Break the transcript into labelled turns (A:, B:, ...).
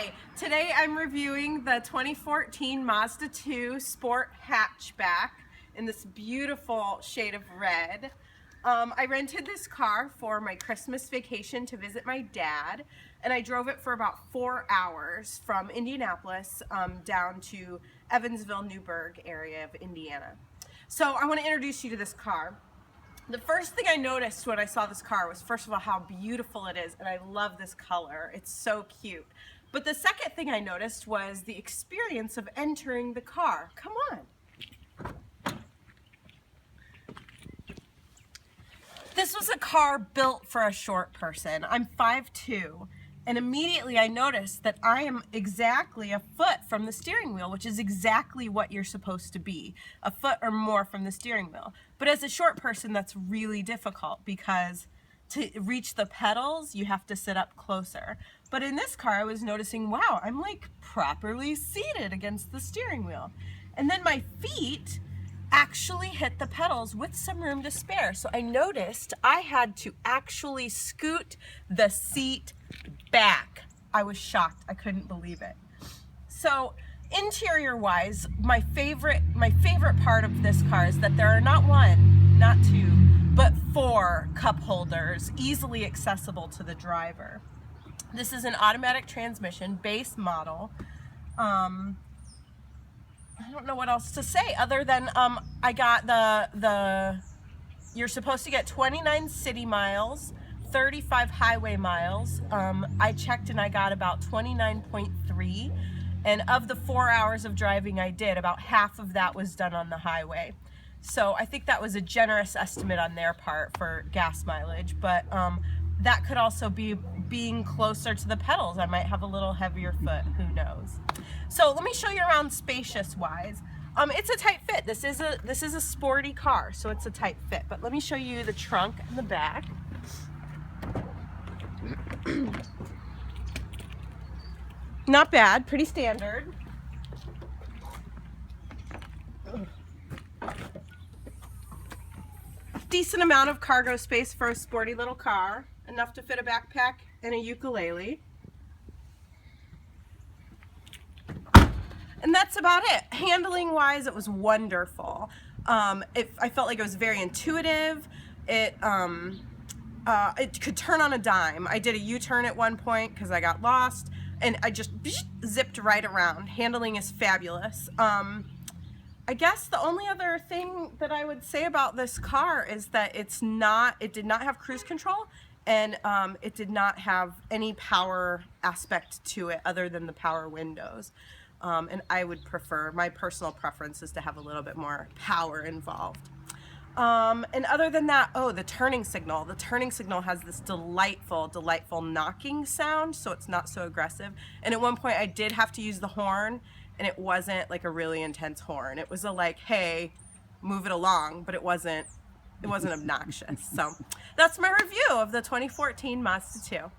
A: Hi, today I'm reviewing the 2014 Mazda 2 Sport Hatchback in this beautiful shade of red. I rented this car for my Christmas vacation to visit my dad, and I drove it for about 4 hours from Indianapolis down to Evansville, Newburgh area of Indiana. So I want to introduce you to this car. The first thing I noticed when I saw this car was, first of all, how beautiful it is, and I love this color. It's so cute. But the second thing I noticed was the experience of entering the car. Come on. This was a car built for a short person. I'm 5'2", and immediately I noticed that I am exactly a foot from the steering wheel, which is exactly what you're supposed to be, a foot or more from the steering wheel. But as a short person, that's really difficult because to reach the pedals, you have to sit up closer. But in this car, I was noticing, wow, I'm like properly seated against the steering wheel. And then my feet actually hit the pedals with some room to spare. So I noticed I had to actually scoot the seat back. I was shocked. I couldn't believe it. So interior wise, my favorite part of this car is that there are not one, not two, but 4 cup holders easily accessible to the driver. This is an automatic transmission base model. I don't know what else to say other than I got you're supposed to get 29 city miles, 35 highway miles. I checked and I got about 29.3, and of the 4 hours of driving I did, about half of that was done on the highway. So I think that was a generous estimate on their part for gas mileage, but that could also be being closer to the pedals. I might have a little heavier foot, who knows. So let me show you around spacious wise. It's a tight fit. This is a sporty car, so it's a tight fit. But let me show you the trunk and the back. Not bad, pretty standard. Decent amount of cargo space for a sporty little car. Enough to fit a backpack and a ukulele. And that's about it. Handling wise, it was wonderful. I felt like it was very intuitive. It could turn on a dime. I did a U-turn at one point because I got lost, and I just zipped right around. Handling is fabulous. I guess the only other thing that I would say about this car is that it did not have cruise control, and it did not have any power aspect to it other than the power windows. And I would prefer, my personal preference is to have a little bit more power involved. And other than that, the turning signal. The turning signal has this delightful knocking sound, so it's not so aggressive. And at one point I did have to use the horn, and it wasn't like a really intense horn. It was a like, hey, move it along, but it wasn't obnoxious. So that's my review of the 2014 Mazda 2.